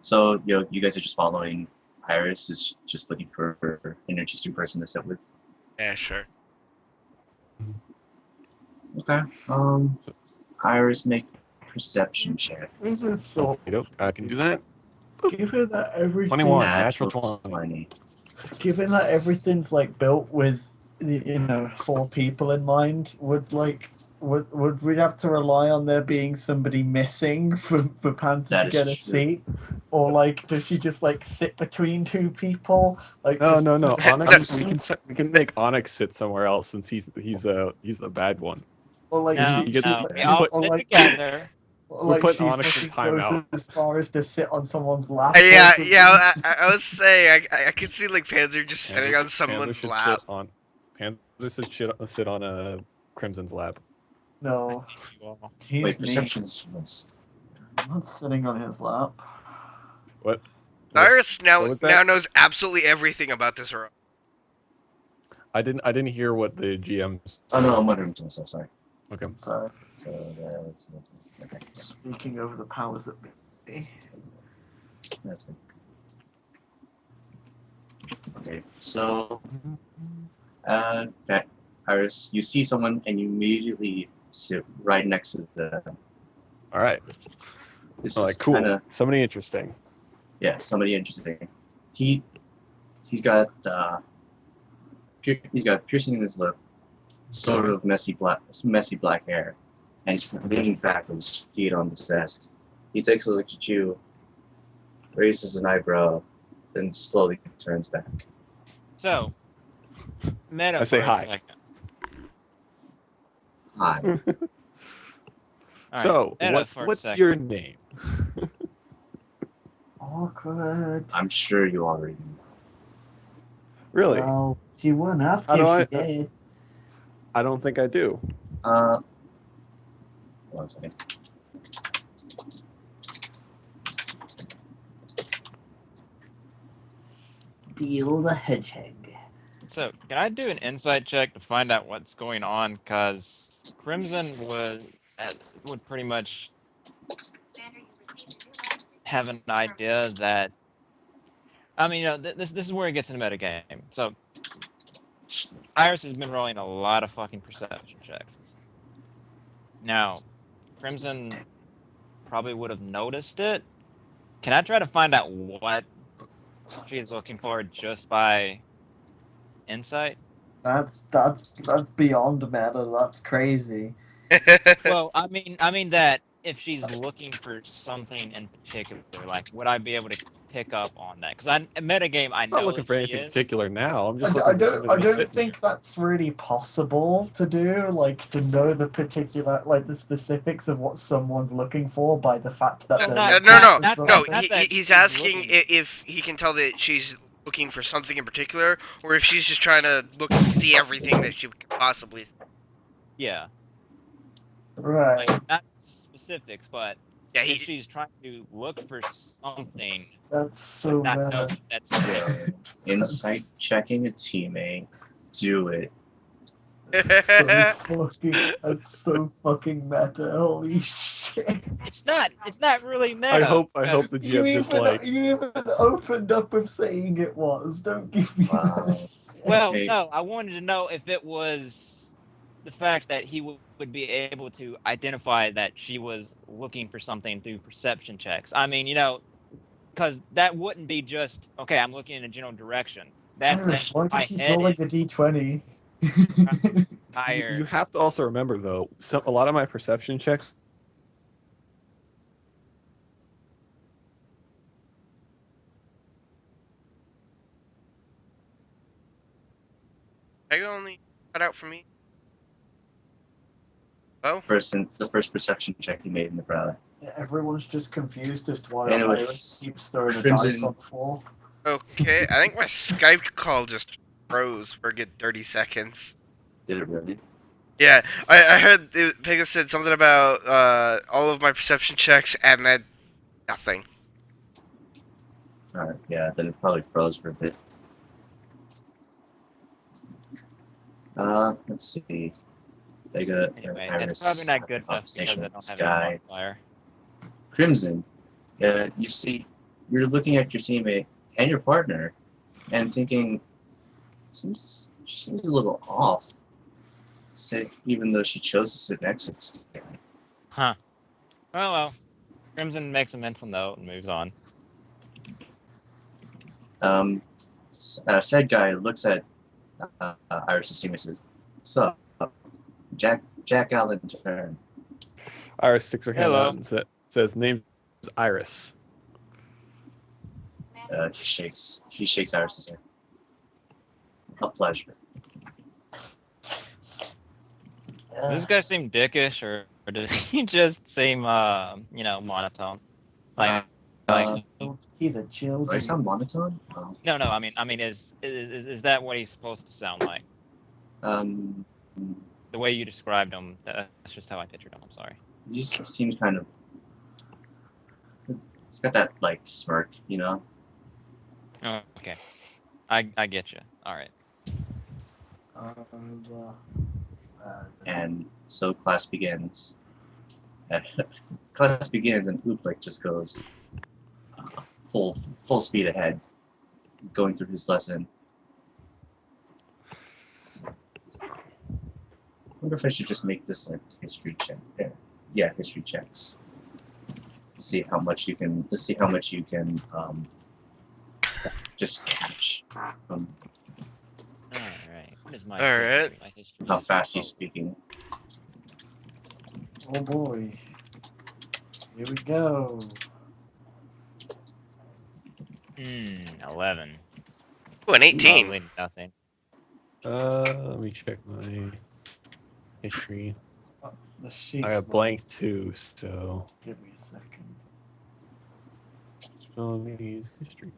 So you guys are just following Iris, is just looking for an interesting person to sit with. Yeah, sure. Okay. Iris, make perception check. This is so. I can do that. Given that everything, 21, natural 20. given that everything's like built with, 4 people in mind, would we have to rely on there being somebody missing for Panther That to is get a true. seat, or like does she just like sit between 2 people? Like No, just, no, no. Onyx, That's- we can make Onyx sit somewhere else since he's the bad one. or like No, he gets- no, he we all put- sit like, together. or We're like putting she Onyx in fucking goes timeout. as far as to sit on someone's lap. Yeah, or yeah. something. I was saying, I could see like Panzer just sitting on someone's lap. Panzer should sit on a Crimson's lap. No, You all. he's Wait, me. perception was. I'm not sitting on his lap. What? Iris now What was that? now knows absolutely everything about this room. I didn't hear what the GM. Oh no, I'm wondering to myself. Sorry. Okay. So So that was okay. speaking over the powers that be. That's good. Okay, so Iris, you see someone and you immediately sit right next to them. All right. This Like is cool. kind of Somebody interesting. somebody interesting. He's got he's got piercing in his lip, sort of messy black hair, and he's leaning back with his feet on the desk. He takes a look at you, raises an eyebrow, then slowly turns back. So, meta. I say for a hi. second. Hi. All right, So, meta for a what's second. your name? Awkward. I'm sure you already know. Really? Well, she wouldn't ask How do if she I- did. I don't think I do. One second. Deal the hedgehog. So, can I do an insight check to find out what's going on? Because Crimson would pretty much have an idea that. I mean, this is where it gets in the metagame. So, Iris has been rolling a lot of fucking perception checks. Now, Crimson probably would have noticed it. Can I try to find out what she's looking for just by insight? That's beyond meta. That's crazy. Well, I mean that if she's looking for something in particular, like would I be able to pick up on that? Because in metagame, I I'm know not looking if for she anything is. particular now. I'm just I looking for don't. somebody I to don't sit think near. that's really possible to do. Like to know the particular, like the specifics of what someone's looking for by the fact that No, they're not- looking for not no. something. that He's she's asking looking. if he can tell that she's looking for something in particular, or if she's just trying to see everything that she could possibly see. Yeah, Right. like not specifics, but Yeah, if she's trying to look for something, That's so not know meta. that's Yeah. Insight checking a teammate. Do it. That's so fucking meta. Holy shit. it's not really meta. I hope the You GM just even like you even opened up with saying it was. Don't give me Wow. that shit. Well, Hey. no, I wanted to know if it was the fact that he would be able to identify that she was looking for something through perception checks. I mean, because that wouldn't be just, okay, I'm looking in a general direction. That's Iris, why do my you keep head rolling is the d20? higher. you have to also remember though, a lot of my perception checks I only cut out for me. Oh, The first perception check you made in the browser. Everyone's just confused as to why And it was Iris keeps throwing a Crimson- dice on the floor. okay. I think my Skype call just froze for a good 30 seconds. Did it really? Yeah, I heard Pegasus said something about all of my perception checks and then nothing. Alright, yeah, then it probably froze for a bit. Let's see. Vega, Anyway, Iris, it's probably not good enough because conversation I with don't have Sky. any modifier. Crimson, you see you're looking at your teammate and your partner, and thinking, she seems a little off. Even though she chose to sit next to this guy. Huh. Well. Crimson makes a mental note and moves on. Said guy looks at Iris' team and says, "So, Jack Allen turn." Iris sticks her hand Hello. out and says, "Name's Iris." He shakes Iris' hand. A pleasure. Does this guy seem dickish, or does he just seem, monotone? Like, He's a chill Do I dude. sound monotone? Oh. no. I mean, is that what he's supposed to sound like? The way you described him, that's just how I pictured him. I'm sorry. He just seems kind of. He's got that like smirk, you know. Oh, okay. I get you. All right. And so class begins. Class begins, and Ooplik just goes full speed ahead, going through his lesson. I wonder if I should just make this like history check. There, yeah, history checks. See how much you can. Let's see how much you can just catch. All right. What is my All right. history? My history. How fast he's speaking. Oh boy. Here we go. 11. Ooh, an 18. Probably nothing. Let me check my history. The sheet's I got not- blank 2, so Give me a second. spell me history.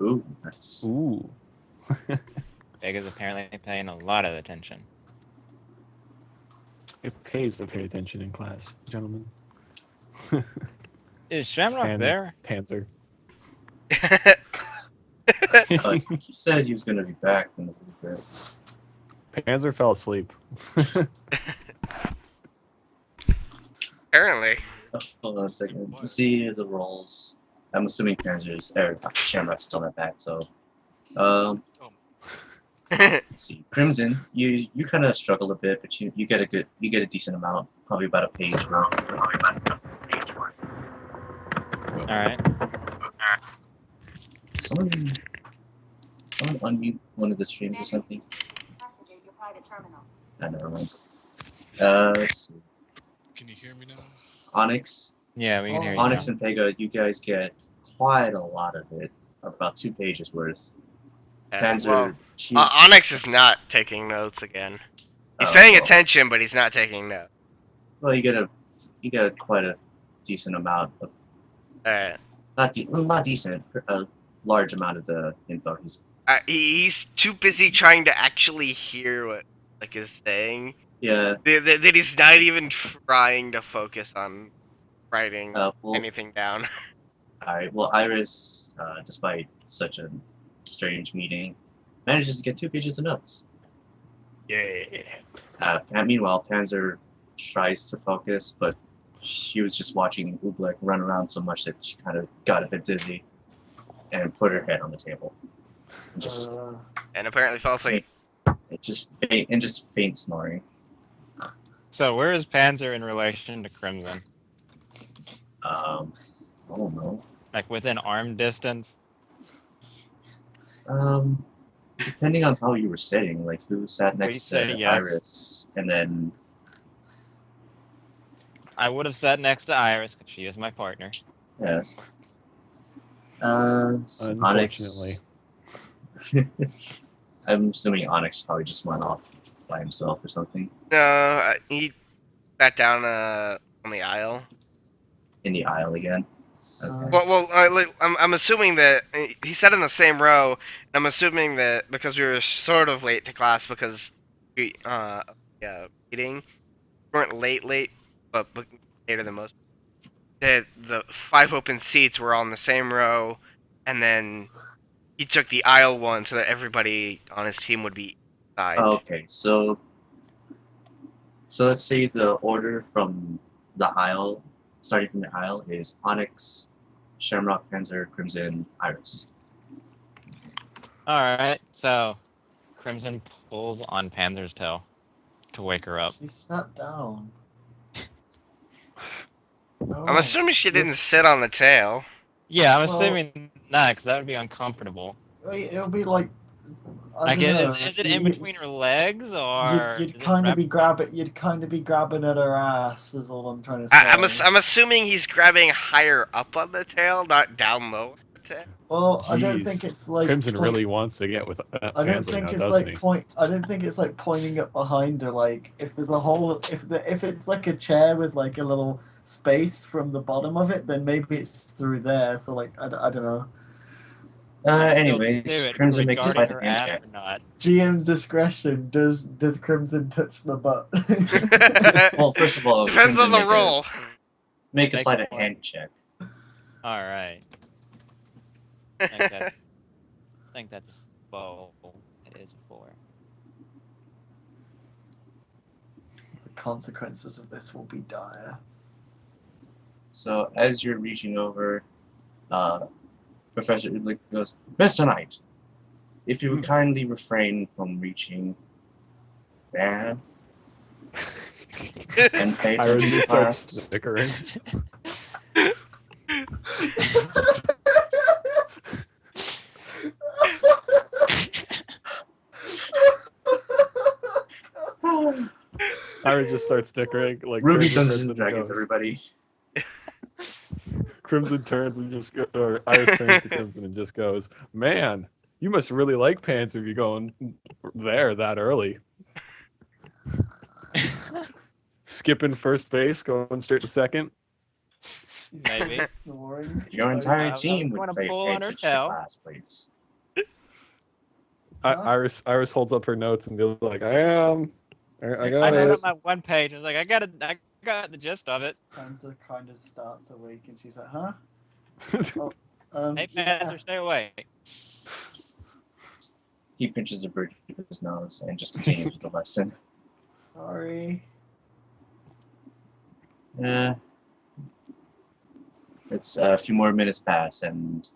Ooh, that's Ooh. Vega's apparently paying a lot of attention. It pays to pay attention in class, gentlemen. Is Shamrock there? Panzer. he said he was gonna be back in a little bit. Panzer fell asleep. Apparently. Oh, hold on a second. To see the rolls. I'm assuming Panzer's or Shamrock's still not back, so let's see. Crimson, you kind of struggle a bit, but you get a decent amount, probably about a page worth. All right. Someone unmute one of the streams or something. Message at your private terminal. Never mind. Let's see. Can you hear me now? Onyx, Yeah, we can hear you. Onyx now. and Pega, you guys get quite a lot of it, about 2 pages worth. Panzer, Well, she's Onyx is not taking notes again. He's oh, paying well. attention, but he's not taking notes. Well, you get quite a decent amount of Alright. not decent, a large amount of the info he's. He's too busy trying to actually hear what like is saying Yeah. that he's not even trying to focus on writing Well, anything down. all right. Well, Iris, despite such a strange meeting, manages to get 2 pages of notes. Yeah. Meanwhile, Panzer tries to focus, but she was just watching Oobleck run around so much that she kind of got a bit dizzy and put her head on the table. And just, And apparently fell asleep. faint snoring. So where is Panzer in relation to Crimson? I don't know. Like within arm distance? Depending on how you were sitting, like who sat Well, you next say to yes. Iris, and then I would have sat next to Iris because she is my partner. yes. Unfortunately. Onyx. I'm assuming Onyx probably just went off by himself or something No, he sat down on the aisle. in the aisle again. Okay. I'm assuming that he sat in the same row. And I'm assuming that because we were sort of late to class because we meeting, we weren't late, but later than most. That the 5 open seats were on the same row, and then he took the aisle one so that everybody on his team would be inside. Okay, so let's say the order from the aisle, starting from the aisle, is Onyx, Shamrock, Panzer, Crimson, Iris. All right, so Crimson pulls on Panzer's tail to wake her up. She sat down. I'm assuming she didn't sit on the tail. Yeah, I'm Well- assuming not, because that would be uncomfortable. It'll be like. I Like, don't know. is it in between her legs, or You'd is it kind of be wrapped- You'd kind of be grabbing at her ass. Is all I'm trying to say. I'm assuming he's grabbing higher up on the tail, not down low on the tail. Well, I don't Jeez. think it's like. Crimson like- really wants to get with I don't Panzer think now, it's doesn't like he? I don't think it's like pointing up behind her. Like if there's a hole, if it's like a chair with like a little space from the bottom of it, then maybe it's through there. So like I don't know. Anyways, Do it, Crimson makes a regarding slight her hand ass check. or not. GM discretion. Does Crimson touch the butt? Well, first of all, Depends on Crimson the make a- roll. Make a Make sleight a of what? hand check. All right. I think that's 12. It is a 4. The consequences of this will be dire. So as you're reaching over, Professor Ublick goes, Mr. Knight, if you would kindly refrain from reaching there and pay Iris attention to just starts class. snickering. Iris just starts snickering. Like Ruby turns to Dungeons Crimson and Dragons, goes- everybody. Crimson turns and just or Iris turns to Crimson and just goes, "Man, you must really like Panzer if you're going there that early. Skipping first base, going straight to second." He's Maybe. snoring. Your entire I was team gonna would pay pull on her attention to tail. class, please. Huh? Iris holds up her notes and be like, "I am. I I got had it." on my one page. I was like, I got the gist of it. Panzer kind of starts awake and she's like, huh? Hey, Yeah. Panzer, stay away. He pinches the bridge with his nose and just continues with the lesson. Sorry. It's a few more minutes pass, and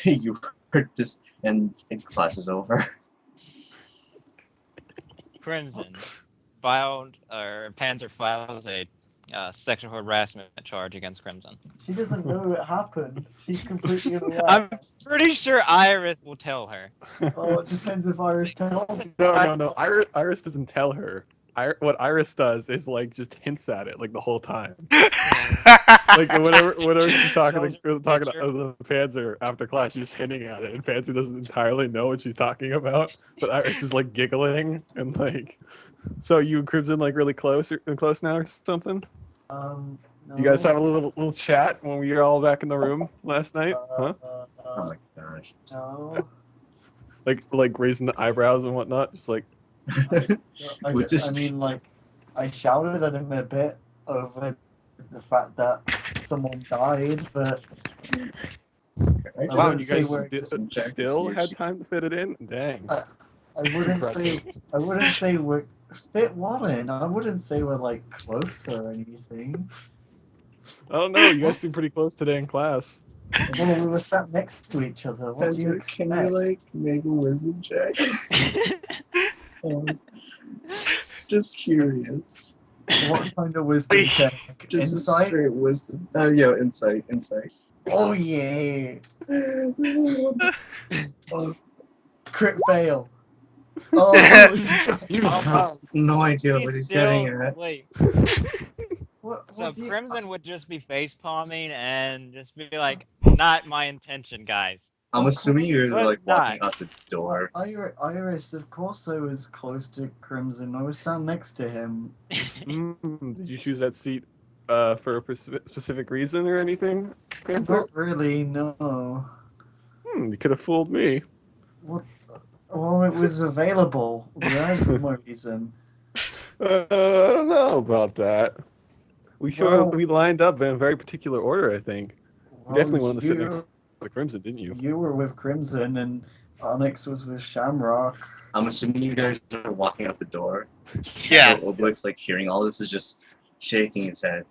you heard this, and class is over. Crimson Panzer files a sexual harassment charge against Crimson. She doesn't know it happened. She's completely unaware. I'm pretty sure Iris will tell her. Oh, it depends if Iris tells you. No. Iris doesn't tell her. What Iris does is like just hints at it like the whole time. Like whenever she's talking to the Panzer after class, she's hinting at it, and Panzer doesn't entirely know what she's talking about. But Iris is like giggling and like, so you and Crimson like really close now or something? No. You guys have a little chat when we were all back in the room last night, huh? Oh my gosh. No. Like raising the eyebrows and whatnot, just like. With this- I mean, like, I shouted at him a bit over the fact that someone died, but I just Wow, want you to say guys where still had time to fit it in? Dang. I wouldn't say we're fit what in. I wouldn't say we're like close or anything. I don't know. You guys seem pretty close today in class. Well, we were sat next to each other. What do you expect? make a wisdom check? Just curious. What kind of wisdom check? Just Insight? straight wisdom. Yeah, insight. Oh yeah. This is what Crit fail. Oh, you have no idea what he's getting at. what So do you- Crimson would just be face palming and just be like, "Not my intention, guys." I'm assuming you're Was like walking not. out the door. Iris, of course I was close to Crimson. I was sat next to him. Did you choose that seat for a specific reason or anything, Panzer? Not really, no. You could have fooled me. What? Well, it was available. That's my reason. I don't know about that. Well- We lined up in a very particular order, I think. You Well, definitely wanted to sit next to Crimson, didn't you? You were with Crimson, and Onyx was with Shamrock. I'm assuming you guys are walking out the door. Yeah. So Oblic's like hearing all this is just shaking his head.